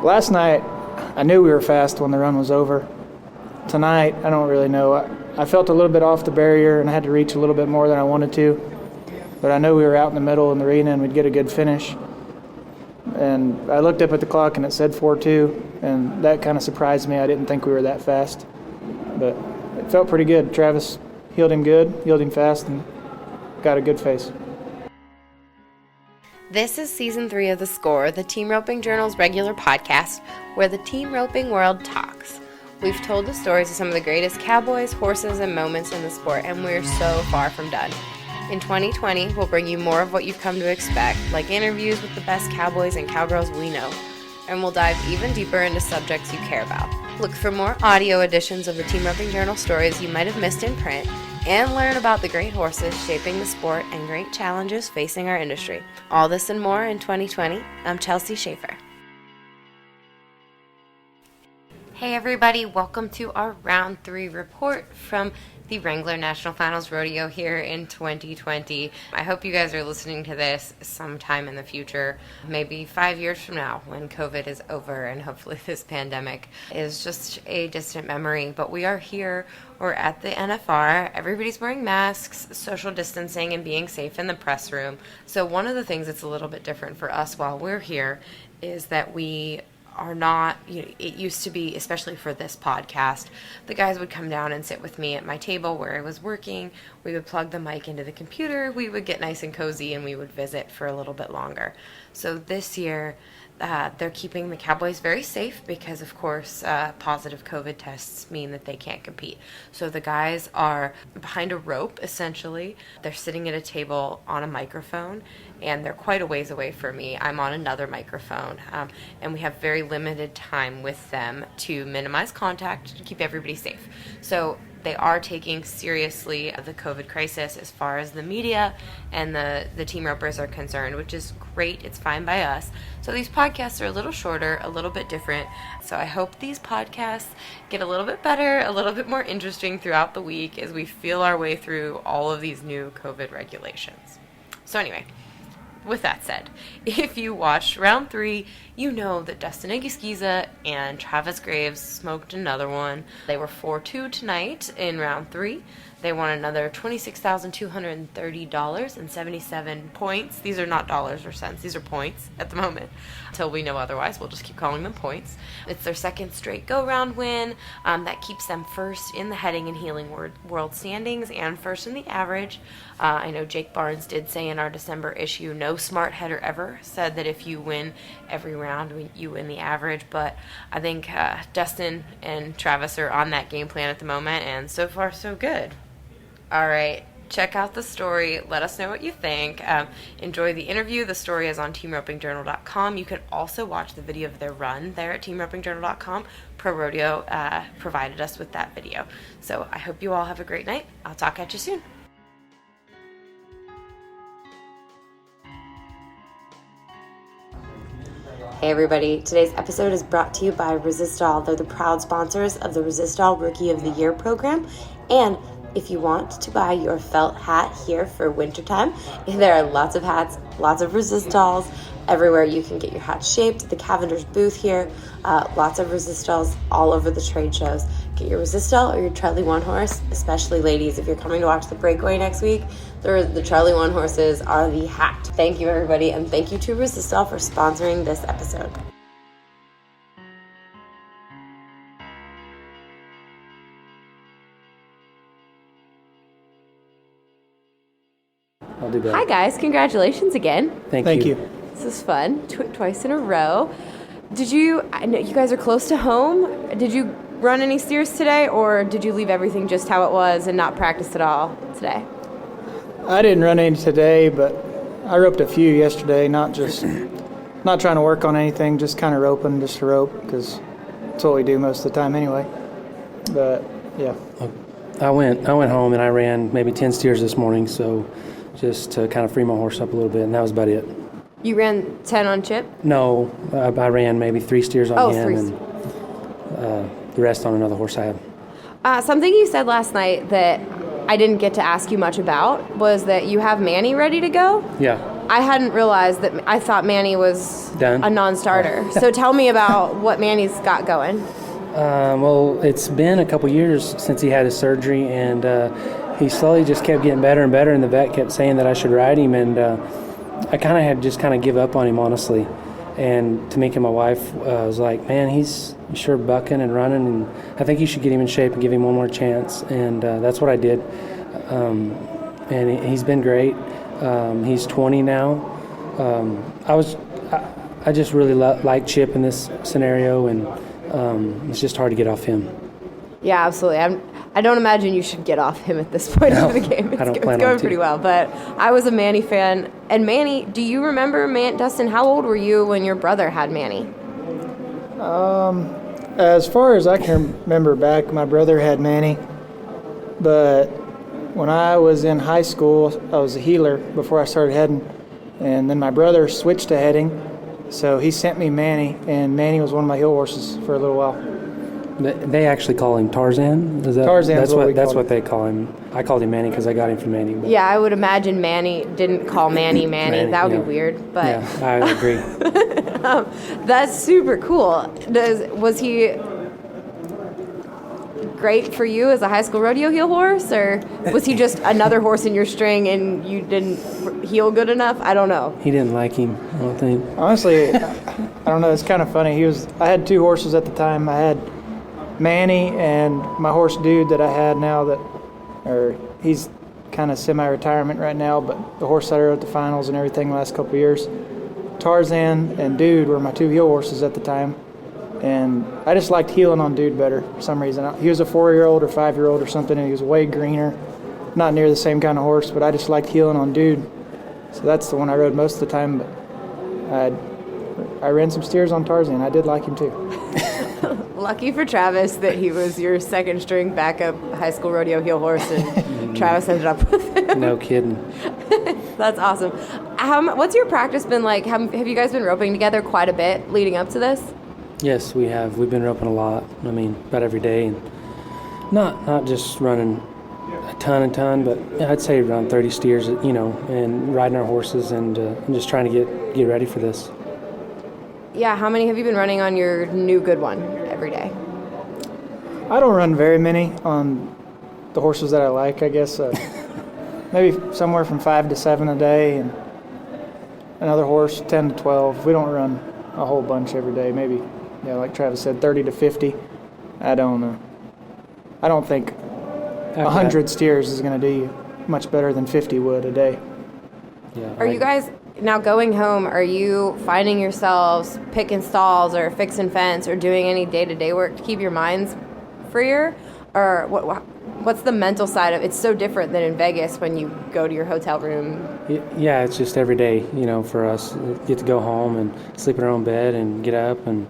Last night, I knew we were fast when the run was over. Tonight, I don't really know. I felt a little bit off the barrier and I had to reach a little bit more than I wanted to. But I knew we were out in the middle in the arena and we'd get a good finish. And I looked up at the clock and it said 4:2, and that kind of surprised me. I didn't think we were that fast. But it felt pretty good. Travis heeled him fast, and got a good face. This is Season 3 of The Score, the Team Roping Journal's regular podcast, where the team roping world talks. We've told the stories of some of the greatest cowboys, horses, and moments in the sport, and we're so far from done. In 2020, we'll bring you more of what you've come to expect, like interviews with the best cowboys and cowgirls we know, and we'll dive even deeper into subjects you care about. Look for more audio editions of the Team Roping Journal stories you might have missed in print, and learn about the great horses shaping the sport and great challenges facing our industry. All this and more in 2020. I'm Chelsea Schaefer. Hey everybody, welcome to our Round 3 report from the Wrangler National Finals Rodeo here in 2020. I hope you guys are listening to this sometime in the future, maybe 5 years from now when COVID is over and hopefully this pandemic is just a distant memory. But we are here, we're at the NFR, everybody's wearing masks, social distancing, and being safe in the press room. So one of the things that's a little bit different for us while we're here is that we are not, it used to be, especially for this podcast, the guys would come down and sit with me at my table where I was working. We would plug the mic into the computer, we would get nice and cozy, and we would visit for a little bit longer. So this year, they're keeping the Cowboys very safe because, of course, positive COVID tests mean that they can't compete. So the guys are behind a rope, essentially. They're sitting at a table on a microphone, and they're quite a ways away from me. I'm on another microphone, and we have very limited time with them to minimize contact to keep everybody safe. So they are taking seriously the COVID crisis as far as the media and the team ropers are concerned, which is great. It's fine by us. So these podcasts are a little shorter, a little bit different. So I hope these podcasts get a little bit better, a little bit more interesting throughout the week as we feel our way through all of these new COVID regulations. So anyway, with that said, if you watched Round 3, you know that Dustin Egusquiza and Travis Graves smoked another one. They were 4-2 tonight in Round 3. They won another $26,230.77 points. These are not dollars or cents. These are points at the moment. Until we know otherwise, we'll just keep calling them points. It's their second straight go-round win. That keeps them first in the heading and heeling world standings and first in the average. I know Jake Barnes did say in our December issue, no smart header ever said that if you win every round, you win the average. But I think Dustin and Travis are on that game plan at the moment, and so far so good. All right, check out the story. Let us know what you think. Enjoy the interview. The story is on teamropingjournal.com. You can also watch the video of their run there at teamropingjournal.com. Pro Rodeo provided us with that video. So I hope you all have a great night. I'll talk at you soon. Hey everybody, today's episode is brought to you by Resistol. They're the proud sponsors of the Resistol Rookie of the Year program. And if you want to buy your felt hat here for wintertime, there are lots of hats, lots of Resistols everywhere you can get your hat shaped. The Cavender's booth here, lots of Resistols all over the trade shows. Get your Resistol or your Charlie One Horse, especially ladies. If you're coming to watch the breakaway next week, the Charlie One Horses are the hat. Thank you everybody, and thank you to Resistol for sponsoring this episode. I'll do that. Hi guys, congratulations again. Thank you. This is fun, twice in a row. I know you guys are close to home. Did you run any steers today, or did you leave everything just how it was and not practice at all today? I didn't run any today, but I roped a few yesterday, not trying to work on anything, just kind of roping just to rope, because that's what we do most of the time anyway. But, yeah. I went home and I ran maybe 10 steers this morning, so just to kind of free my horse up a little bit, and that was about it. You ran 10 on chip? No, I ran maybe 3 steers on him, 3. and the rest on another horse I have. Something you said last night that I didn't get to ask you much about was that you have Manny ready to go? Yeah. I hadn't realized that. I thought Manny was Done? a non-starter. So tell me about what Manny's got going. Well, it's been a couple years since he had his surgery, and he slowly just kept getting better and better, and the vet kept saying that I should ride him, and I kind of had just kind of give up on him, honestly. And Tamika, my wife, was like, man, he's sure bucking and running, and I think you should get him in shape and give him one more chance, and that's what I did. And he's been great. He's 20 now. I just really like Chip in this scenario, and it's just hard to get off him. Yeah, absolutely. I don't imagine you should get off him at this point of the game. I don't plan it's going on pretty to. well. But I was a Manny fan. And Manny, do you remember, Dustin, how old were you when your brother had Manny? As far as I can remember back, my brother had Manny. But when I was in high school, I was a heeler before I started heading. And then my brother switched to heading. So he sent me Manny, and Manny was one of my heel horses for a little while. They actually call him Tarzan. Tarzan's That's what they call him. I called him Manny because I got him from Manny. But Yeah, I would imagine Manny didn't call Manny. That would be weird. But yeah, I agree. That's super cool. Was he great for you as a high school rodeo heel horse, or was he just another horse in your string and you didn't heel good enough? I don't know. He didn't like him, I don't think. Honestly, I don't know. It's kind of funny. I had two horses at the time. I had Manny and my horse Dude that I had now he's kind of semi-retirement right now, but the horse that I rode at the finals and everything the last couple of years. Tarzan and Dude were my two heel horses at the time, and I just liked heeling on Dude better for some reason. He was a 4-year-old or 5-year-old or something, and he was way greener, not near the same kind of horse, but I just liked heeling on Dude. So that's the one I rode most of the time, but I ran some steers on Tarzan. I did like him too. Lucky for Travis that he was your second string backup high school rodeo heel horse, and Travis ended up with him. No kidding. That's awesome. What's your practice been like? Have you guys been roping together quite a bit leading up to this? Yes, we have. We've been roping a lot. I mean, about every day, and not just running a ton, but I'd say around 30 steers, and riding our horses and just trying to get ready for this. Yeah, how many have you been running on your new good one every day? I don't run very many on the horses that I like, I guess. Maybe somewhere from 5 to 7 a day, and another horse 10 to 12. We don't run a whole bunch every day. Maybe, like Travis said, 30 to 50. I don't think 100 steers is going to do you much better than 50 would a day. Yeah. Are you guys now going home? Are you finding yourselves picking stalls or fixing fence or doing any day-to-day work to keep your minds freer? Or what's the mental side of it? It's so different than in Vegas when you go to your hotel room. Yeah, it's just every day, for us. Get to go home and sleep in our own bed and get up and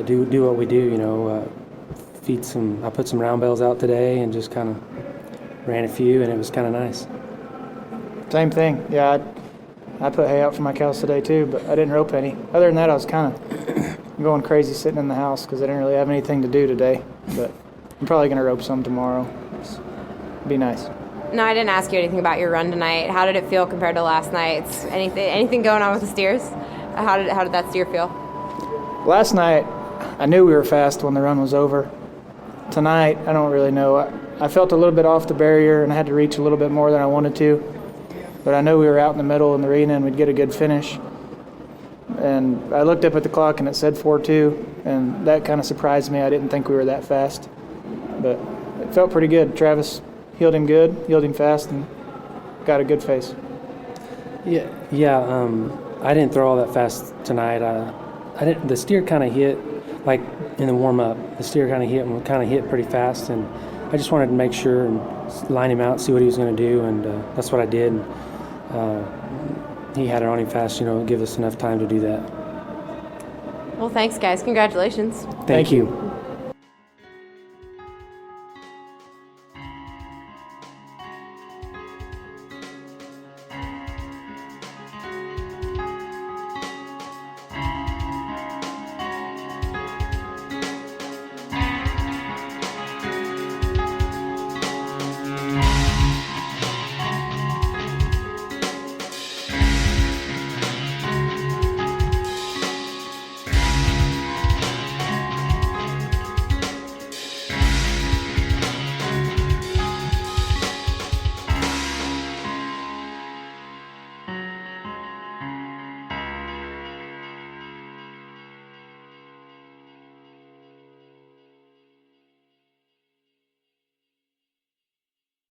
do what we do, I put some round bells out today and just kind of ran a few, and it was kind of nice. Same thing. Yeah, I put hay out for my cows today too, but I didn't rope any. Other than that, I was kind of going crazy sitting in the house because I didn't really have anything to do today. But I'm probably going to rope some tomorrow. It'd be nice. No, I didn't ask you anything about your run tonight. How did it feel compared to last night's? Anything going on with the steers? How did that steer feel? Last night, I knew we were fast when the run was over. Tonight, I don't really know. I felt a little bit off the barrier and I had to reach a little bit more than I wanted to. But I knew we were out in the middle in the arena and we'd get a good finish. And I looked up at the clock and it said 4:2, and that kind of surprised me. I didn't think we were that fast. But it felt pretty good. Travis heeled him good, heeled him fast, and got a good face. Yeah. I didn't throw all that fast tonight. The steer kind of hit, like in the warm-up. The steer kind of hit pretty fast, and I just wanted to make sure and line him out, see what he was going to do, and that's what I did. He had it on him fast, give us enough time to do that. Well, thanks, guys. Congratulations. Thank you.